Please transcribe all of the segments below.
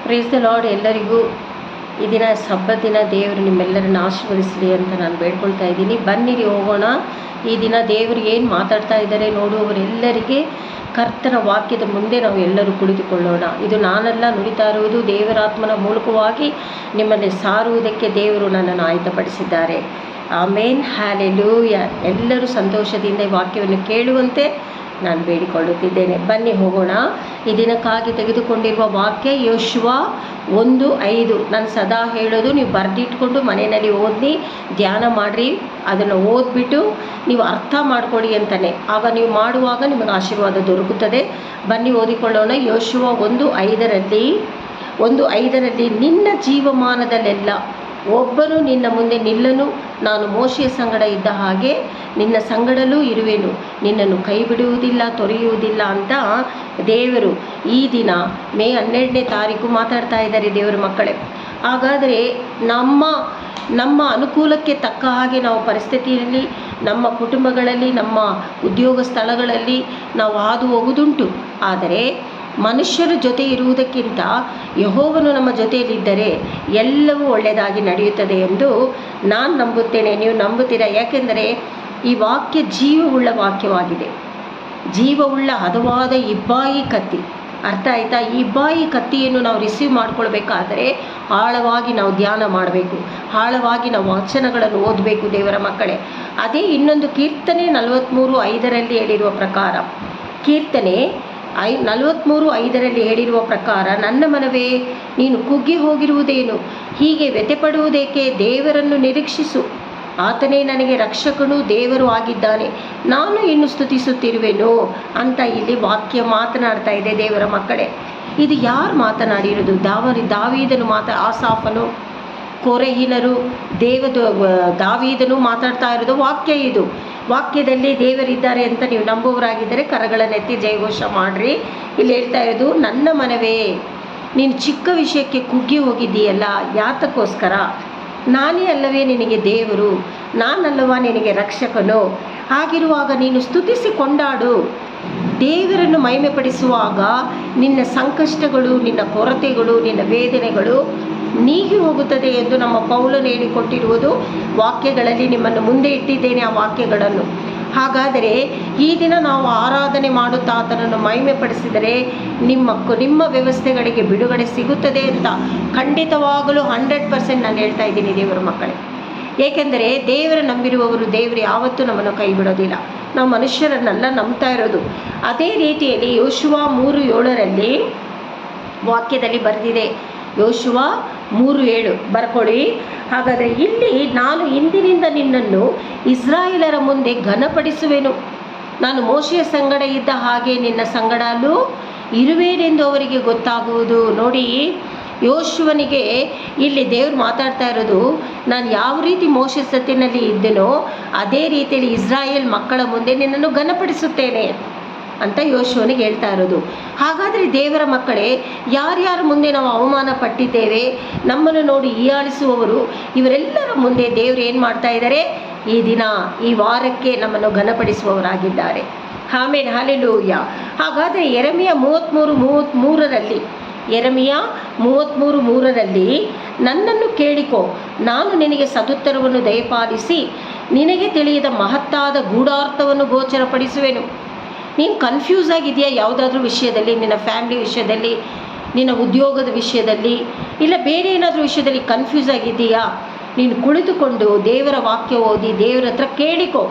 Praise the lord. ಎಲ್ಲರಿಗೂ ಈ ದಿನ ಸಬ್ಬತ್ ದಿನ ದೇವರು ನಿಮ್ಮೆಲ್ಲರನ್ನು ಆಶೀರ್ವದಿಸಲಿ ಅಂತ ನಾನು ಬೇಡ್ಕೊಳ್ತಾ ಇದ್ದೀನಿ. ಬನ್ನಿರಿ ಹೋಗೋಣ. ಈ ದಿನ ದೇವರು ಏನು ಮಾತಾಡ್ತಾ ಇದ್ದಾರೆ ನೋಡುವವರೆಲ್ಲರಿಗೆ ಕರ್ತನ ವಾಕ್ಯದ ಮುಂದೆ ನಾವು ಎಲ್ಲರೂ ಕುಳಿತುಕೊಳ್ಳೋಣ. ಇದು ನಾನೆಲ್ಲ ನುಡಿತಾ ಇರುವುದು ದೇವರಾತ್ಮನ ಮೂಲಕವಾಗಿ ನಿಮ್ಮಲ್ಲಿ ಸಾರುವುದಕ್ಕೆ ದೇವರು ನನ್ನನ್ನು ಆಯತ್ತಪಡಿಸಿದ್ದಾರೆ. ಆಮೇನ್, ಹಲ್ಲೆಲೂಯಾ. ಎಲ್ಲರೂ ಸಂತೋಷದಿಂದ ಈ ವಾಕ್ಯವನ್ನು ಕೇಳುವಂತೆ ನಾನು ಬೇಡಿಕೊಳ್ಳುತ್ತಿದ್ದೇನೆ. ಬನ್ನಿ ಹೋಗೋಣ. ಈ ದಿನಕ್ಕಾಗಿ ತೆಗೆದುಕೊಂಡಿರುವ ವಾಕ್ಯ ಯೋಶುವ 1:5. ನಾನು ಸದಾ ಹೇಳೋದು, ನೀವು ಬರೆದಿಟ್ಕೊಂಡು ಮನೆಯಲ್ಲಿ ಓದಿ ಧ್ಯಾನ ಮಾಡಿರಿ. ಅದನ್ನು ಓದ್ಬಿಟ್ಟು ನೀವು ಅರ್ಥ ಮಾಡ್ಕೊಳ್ಳಿ ಅಂತಲೇ. ಆಗ ನೀವು ಮಾಡುವಾಗ ನಿಮಗೆ ಆಶೀರ್ವಾದ ದೊರಕುತ್ತದೆ. ಬನ್ನಿ ಓದಿಕೊಳ್ಳೋಣ. ಯೋಶುವ 1:5 ನಿನ್ನ ಜೀವಮಾನದಲ್ಲೆಲ್ಲ ಒಬ್ಬನು ನಿನ್ನ ಮುಂದೆ ನಿಲ್ಲನು. ನಾನು ಮೋಶೆಯ ಸಂಗಡ ಇದ್ದ ಹಾಗೆ ನಿನ್ನ ಸಂಗಡಲೂ ಇರುವೆನು. ನಿನ್ನನ್ನು ಕೈ ಬಿಡುವುದಿಲ್ಲ, ತೊರೆಯುವುದಿಲ್ಲ ಅಂತ ದೇವರು ಈ ದಿನ ಮೇ 12ನೇ ತಾರೀಕು ಮಾತಾಡ್ತಾ ಇದ್ದಾರೆ ದೇವರ ಮಕ್ಕಳೇ. ಹಾಗಾದರೆ ನಮ್ಮ ಅನುಕೂಲಕ್ಕೆ ತಕ್ಕ ಹಾಗೆ ನಾವು ಪರಿಸ್ಥಿತಿಯಲ್ಲಿ, ನಮ್ಮ ಕುಟುಂಬಗಳಲ್ಲಿ, ನಮ್ಮ ಉದ್ಯೋಗ ಸ್ಥಳಗಳಲ್ಲಿ ನಾವು ಹಾದು ಹೋಗುವುದುಂಟು. ಆದರೆ ಮನುಷ್ಯರ ಜೊತೆ ಇರುವುದಕ್ಕಿಂತ ಯೆಹೋವನು ನಮ್ಮ ಜೊತೆಯಲ್ಲಿದ್ದರೆ ಎಲ್ಲವೂ ಒಳ್ಳೆಯದಾಗಿ ನಡೆಯುತ್ತದೆ ಎಂದು ನಾನು ನಂಬುತ್ತೇನೆ. ನೀವು ನಂಬುತ್ತೀರಾ? ಯಾಕೆಂದರೆ ಈ ವಾಕ್ಯ ಜೀವವುಳ್ಳ ವಾಕ್ಯವಾಗಿದೆ. ಜೀವವುಳ್ಳ ಹದವಾದ ಇಬ್ಬಾಯಿ ಕತ್ತಿ. ಅರ್ಥ ಆಯಿತಾ? ಈ ಇಬ್ಬಾಯಿ ಕತ್ತಿಯನ್ನು ನಾವು ರಿಸೀವ್ ಮಾಡ್ಕೊಳ್ಬೇಕಾದರೆ ಆಳವಾಗಿ ನಾವು ಧ್ಯಾನ ಮಾಡಬೇಕು, ಆಳವಾಗಿ ನಾವು ವಚನಗಳನ್ನು ಓದಬೇಕು ದೇವರ ಮಕ್ಕಳೇ. ಅದೇ ಇನ್ನೊಂದು ಕೀರ್ತನೆ 43:5 ಹೇಳಿರುವ ಪ್ರಕಾರ, ಕೀರ್ತನೆ 43:5 ಹೇಳಿರುವ ಪ್ರಕಾರ, ನನ್ನ ಮನವೇ ನೀನು ಕುಗ್ಗಿ ಹೋಗಿರುವುದೇನು, ಹೀಗೆ ವ್ಯಥೆಪಡುವುದೇಕೆ? ದೇವರನ್ನು ನಿರೀಕ್ಷಿಸು, ಆತನೇ ನನಗೆ ರಕ್ಷಕನು, ದೇವರು ಆಗಿದ್ದಾನೆ, ನಾನು ಇನ್ನು ಸ್ತುತಿಸುತ್ತಿರುವೆನು ಅಂತ ಇಲ್ಲಿ ವಾಕ್ಯ ಮಾತನಾಡ್ತಾ ಇದೆ ದೇವರ ಮಕ್ಕಳೇ. ಇದು ಯಾರು ಮಾತನಾಡಿರೋದು? ದಾವೀದನು ಆಸಾಫನು, ಕೊರೆಹಿನರು, ದಾವೀದನು ಮಾತಾಡ್ತಾ ಇರೋದು ವಾಕ್ಯ. ಇದು ವಾಕ್ಯದಲ್ಲಿ ದೇವರಿದ್ದಾರೆ ಅಂತ ನೀವು ನಂಬುವರಾಗಿದ್ದರೆ ಕರಗಳನ್ನೆತ್ತಿ ಜಯಘೋಷ ಮಾಡಿರಿ. ಇಲ್ಲಿ ಹೇಳ್ತಾ ಇರೋದು, ನನ್ನ ಮನವೇ ನೀನು ಚಿಕ್ಕ ವಿಷಯಕ್ಕೆ ಕುಗ್ಗಿ ಹೋಗಿದ್ದೀಯಲ್ಲ, ಯಾತಕ್ಕೋಸ್ಕರ? ನಾನೇ ಅಲ್ಲವೇ ನಿನಗೆ ದೇವರು, ನಾನಲ್ಲವಾ ನಿನಗೆ ರಕ್ಷಕನು? ಹಾಗಿರುವಾಗ ನೀನು ಸ್ತುತಿಸಿ ಕೊಂಡಾಡು. ದೇವರನ್ನು ಮಹಿಮೆಪಡಿಸುವಾಗ ನಿನ್ನ ಸಂಕಷ್ಟಗಳು, ನಿನ್ನ ಕೊರತೆಗಳು, ನಿನ್ನ ವೇದನೆಗಳು ನೀಗಿ ಹೋಗುತ್ತದೆ ಎಂದು ನಮ್ಮ ಪೌಲನು ಹೇಳಿಕೊಟ್ಟಿರುವುದು ವಾಕ್ಯಗಳಲ್ಲಿ ನಿಮ್ಮನ್ನು ಮುಂದೆ ಇಟ್ಟಿದ್ದೇನೆ ಆ ವಾಕ್ಯಗಳನ್ನು. ಹಾಗಾದರೆ ಈ ದಿನ ನಾವು ಆರಾಧನೆ ಮಾಡುತ್ತಾ ಆತನನ್ನು ಮಹಿಮೆಪಡಿಸಿದರೆ ನಿಮ್ಮ ವ್ಯವಸ್ಥೆಗಳಿಗೆ ಬಿಡುಗಡೆ ಸಿಗುತ್ತದೆ ಅಂತ ಖಂಡಿತವಾಗಲೂ 100% ನಾನು ಹೇಳ್ತಾ ಇದ್ದೀನಿ ದೇವರ ಮಕ್ಕಳೇ. ಏಕೆಂದರೆ ದೇವರ ನಂಬಿರುವವರು ದೇವರು ಯಾವತ್ತೂ ನಮ್ಮನ್ನು ಕೈ ಬಿಡೋದಿಲ್ಲ. ನಾವು ಮನುಷ್ಯರನ್ನೆಲ್ಲ ನಂಬ್ತಾ ಇರೋದು. ಅದೇ ರೀತಿಯಲ್ಲಿ ಯೋಶುವ 3:7 ವಾಕ್ಯದಲ್ಲಿ ಬರೆದಿದೆ. ಯೋಶುವ 3:7 ಬರ್ಕೊಳ್ಳಿ. ಹಾಗಾದರೆ ಇಲ್ಲಿ, ನಾನು ಇಂದಿನಿಂದ ನಿನ್ನನ್ನು ಇಸ್ರಾಯೇಲರ ಮುಂದೆ ಘನಪಡಿಸುವೆನು, ನಾನು ಮೋಶೆಯ ಸಂಗಡ ಇದ್ದ ಹಾಗೆ ನಿನ್ನ ಸಂಗಡಲೂ ಇರುವೇನೆಂದು ಅವರಿಗೆ ಗೊತ್ತಾಗುವುದು. ನೋಡಿ, ಯೋಶುವನಿಗೆ ಇಲ್ಲಿ ದೇವರು ಮಾತಾಡ್ತಾ ಇರೋದು, ನಾನು ಯಾವ ರೀತಿ ಮೋಶೆ ಸತ್ತಿನಲ್ಲಿ ಇದ್ದೆನೋ ಅದೇ ರೀತಿಯಲ್ಲಿ ಇಸ್ರಾಯೇಲ್ ಮಕ್ಕಳ ಮುಂದೆ ನಿನ್ನನ್ನು ಘನಪಡಿಸುತ್ತೇನೆ ಅಂತ ಯೋಶುವನಿಗೆ ಹೇಳ್ತಾ ಇರೋದು. ಹಾಗಾದರೆ ದೇವರ ಮಕ್ಕಳೇ, ಯಾರ್ಯಾರ ಮುಂದೆ ನಾವು ಅವಮಾನ ಪಟ್ಟಿದ್ದೇವೆ, ನಮ್ಮನ್ನು ನೋಡಿ ಹೀಯಾಳಿಸುವವರು, ಇವರೆಲ್ಲರ ಮುಂದೆ ದೇವರು ಏನು ಮಾಡ್ತಾ ಇದ್ದಾರೆ? ಈ ದಿನ, ಈ ವಾರಕ್ಕೆ ನಮ್ಮನ್ನು ಘನಪಡಿಸುವವರಾಗಿದ್ದಾರೆ. ಆಮೇನ್, ಹಲ್ಲೆಲೂಯಾ. ಹಾಗಾದರೆ ಯೆರೆಮೀಯ 33:3 ನನ್ನನ್ನು ಕೇಳಿಕೋ, ನಾನು ನಿನಗೆ ಸದುತ್ತರವನ್ನು ದಯಪಾಲಿಸಿ ನಿನಗೆ ತಿಳಿಯದ ಮಹತ್ತಾದ ಗೂಢಾರ್ಥವನ್ನು ಗೋಚರಪಡಿಸುವೆನು. ನೀನು ಕನ್ಫ್ಯೂಸ್ ಆಗಿದೆಯಾ ಯಾವುದಾದ್ರೂ ವಿಷಯದಲ್ಲಿ, ನಿನ್ನ ಫ್ಯಾಮಿಲಿ ವಿಷಯದಲ್ಲಿ, ನಿನ್ನ ಉದ್ಯೋಗದ ವಿಷಯದಲ್ಲಿ, ಇಲ್ಲ ಬೇರೆ ಏನಾದರೂ ವಿಷಯದಲ್ಲಿ ಕನ್ಫ್ಯೂಸ್ ಆಗಿದೆಯಾ? ನೀನು ಕುಳಿತುಕೊಂಡು ದೇವರ ವಾಕ್ಯ ಓದಿ ದೇವರ ಹತ್ರ ಕೇಳಿಕೋ.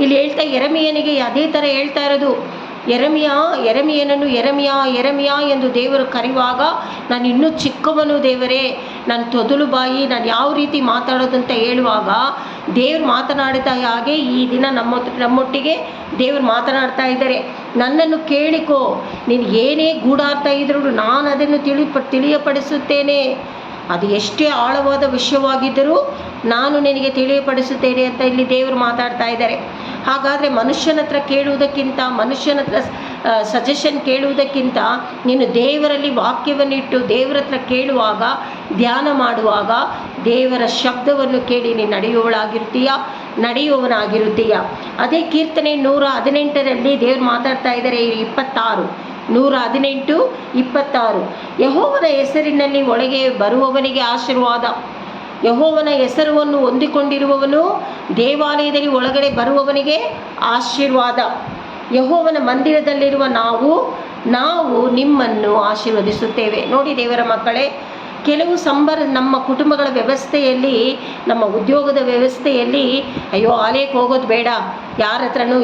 ಇಲ್ಲಿ ಹೇಳ್ತಾ ಯೆರೆಮೀಯನಿಗೆ ಅದೇ ಥರ ಹೇಳ್ತಾ ಇರೋದು. ಯೆರೆಮೀಯನನ್ನು ಯೆರೆಮೀಯ ಎಂದು ದೇವರು ಕರೆಯುವಾಗ, ನಾನು ಇನ್ನೂ ಚಿಕ್ಕವನು ದೇವರೇ, ನಾನು ತೊದಲು ಬಾಯಿ, ನಾನು ಯಾವ ರೀತಿ ಮಾತಾಡೋದಂತ ಹೇಳುವಾಗ ದೇವರು ಮಾತನಾಡ್ತಾ ಹಾಗೆ ಈ ದಿನ ನಮ್ಮೊಟ್ಟಿಗೆ ದೇವರು ಮಾತನಾಡ್ತಾ ಇದ್ದಾರೆ. ನನ್ನನ್ನು ಕೇಳಿಕೋ, ನೀನು ಏನೇ ಗೂಢಾರ್ಥ ಇದ್ರೂ ನಾನು ಅದನ್ನು ತಿಳಿಯಪಡಿಸುತ್ತೇನೆ. ಅದು ಎಷ್ಟೇ ಆಳವಾದ ವಿಷಯವಾಗಿದ್ದರೂ ನಾನು ನಿನಗೆ ತಿಳಿಯಪಡಿಸುತ್ತೇನೆ ಅಂತ ಇಲ್ಲಿ ದೇವರು ಮಾತಾಡ್ತಾ ಇದ್ದಾರೆ. ಹಾಗಾದರೆ ಮನುಷ್ಯನ ಹತ್ರ ಕೇಳುವುದಕ್ಕಿಂತ, ಮನುಷ್ಯನ ಹತ್ರ ಸಜೆಷನ್ ಕೇಳುವುದಕ್ಕಿಂತ ನೀನು ದೇವರಲ್ಲಿ ವಾಕ್ಯವನ್ನಿಟ್ಟು ದೇವರ ಹತ್ರ ಕೇಳುವಾಗ, ಧ್ಯಾನ ಮಾಡುವಾಗ ದೇವರ ಶಬ್ದವನ್ನು ಕೇಳಿ ನೀನು ನಡೆಯುವವನಾಗಿರುತ್ತೀಯ. ಅದೇ ಕೀರ್ತನೆ 118 ದೇವರು ಮಾತಾಡ್ತಾ ಇದ್ದಾರೆ. 26 118:26. ಯೆಹೋವನ ಹೆಸರಿನಲ್ಲಿ ಒಳಗೆ ಬರುವವನಿಗೆ ಆಶೀರ್ವಾದ. ಯೆಹೋವನ ಹೆಸರನ್ನು ಹೊಂದಿಕೊಂಡಿರುವವನು ದೇವಾಲಯದಲ್ಲಿ ಒಳಗಡೆ ಬರುವವನಿಗೆ ಆಶೀರ್ವಾದ. ಯೆಹೋವನ ಮಂದಿರದಲ್ಲಿರುವ ನಾವು ನಿಮ್ಮನ್ನು ಆಶೀರ್ವದಿಸುತ್ತೇವೆ. ನೋಡಿ ದೇವರ ಮಕ್ಕಳೇ, ಕೆಲವು ನಮ್ಮ ಕುಟುಂಬಗಳ ವ್ಯವಸ್ಥೆಯಲ್ಲಿ, ನಮ್ಮ ಉದ್ಯೋಗದ ವ್ಯವಸ್ಥೆಯಲ್ಲಿ, ಅಯ್ಯೋ ಆಲಯಕ್ಕೆ ಹೋಗೋದು ಬೇಡ, ಯಾರ ಹತ್ರನೂ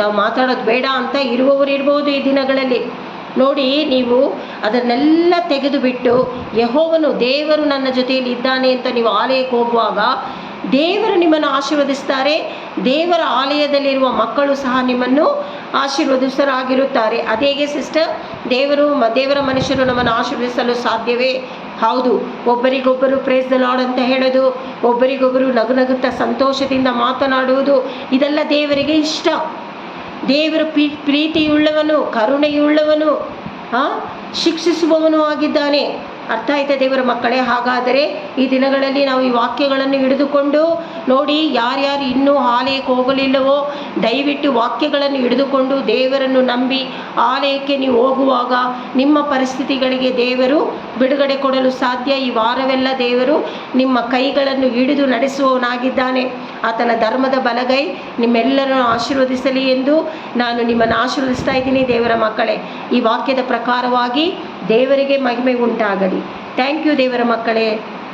ನಾವು ಮಾತಾಡೋದು ಬೇಡ ಅಂತ ಇರುವವರು ಇರ್ಬೋದು ಈ ದಿನಗಳಲ್ಲಿ. ನೋಡಿ, ನೀವು ಅದನ್ನೆಲ್ಲ ತೆಗೆದುಬಿಟ್ಟು ಯೆಹೋವನು ದೇವರು ನನ್ನ ಜೊತೆಯಲ್ಲಿ ಇದ್ದಾನೆ ಅಂತ ನೀವು ಆಲಯಕ್ಕೆ ಹೋಗುವಾಗ ದೇವರು ನಿಮ್ಮನ್ನು ಆಶೀರ್ವದಿಸ್ತಾರೆ. ದೇವರ ಆಲಯದಲ್ಲಿರುವ ಮಕ್ಕಳು ಸಹ ನಿಮ್ಮನ್ನು ಆಶೀರ್ವದಿಸರಾಗಿರುತ್ತಾರೆ. ಅದೇಗೆ ಸಿಸ್ಟರ್? ದೇವರ ಮನುಷ್ಯರು ನಮ್ಮನ್ನು ಆಶೀರ್ವದಿಸಲು ಸಾಧ್ಯವೇ? ಹೌದು. ಒಬ್ಬರಿಗೊಬ್ಬರು ಪ್ರೇಸ್ ದ ಲಾರ್ಡ್ ಅಂತ ಹೇಳೋದು, ಒಬ್ಬರಿಗೊಬ್ಬರು ನಗುತ್ತಾ ಸಂತೋಷದಿಂದ ಮಾತನಾಡುವುದು, ಇದೆಲ್ಲ ದೇವರಿಗೆ ಇಷ್ಟ. ದೇವರ ಪ್ರೀತಿಯುಳ್ಳವನು, ಕರುಣೆಯುಳ್ಳವನು, ಶಿಕ್ಷಿಸುವವನು ಆಗಿದ್ದಾನೆ. ಅರ್ಥ ಆಯ್ತಾ ದೇವರ ಮಕ್ಕಳೇ? ಹಾಗಾದರೆ ಈ ದಿನಗಳಲ್ಲಿ ನಾವು ಈ ವಾಕ್ಯಗಳನ್ನು ಹಿಡಿದುಕೊಂಡು ನೋಡಿ, ಯಾರ್ಯಾರು ಇನ್ನೂ ಆಲಯಕ್ಕೆ ಹೋಗಲಿಲ್ಲವೋ ದಯವಿಟ್ಟು ವಾಕ್ಯಗಳನ್ನು ಹಿಡಿದುಕೊಂಡು ದೇವರನ್ನು ನಂಬಿ ಆಲಯಕ್ಕೆ ನೀವು ಹೋಗುವಾಗ ನಿಮ್ಮ ಪರಿಸ್ಥಿತಿಗಳಿಗೆ ದೇವರು ಬಿಡುಗಡೆ ಕೊಡಲು ಸಾಧ್ಯ. ಈ ವಾರವೆಲ್ಲ ದೇವರು ನಿಮ್ಮ ಕೈಗಳನ್ನು ಹಿಡಿದು ನಡೆಸುವವನಾಗಿದ್ದಾನೆ. ಆತನ ಧರ್ಮದ ಬಲಗೈ ನಿಮ್ಮೆಲ್ಲರನ್ನು ಆಶೀರ್ವದಿಸಲಿ ಎಂದು ನಾನು ನಿಮ್ಮನ್ನು ಆಶೀರ್ವದಿಸ್ತಾ ಇದ್ದೀನಿ ದೇವರ ಮಕ್ಕಳೇ. ಈ ವಾಕ್ಯದ ಪ್ರಕಾರವಾಗಿ ದೇವರಿಗೆ ಮಹಿಮೆ ಉಂಟಾಗಲಿ. ಥ್ಯಾಂಕ್ ಯು ದೇವರ ಮಕ್ಕಳೇ.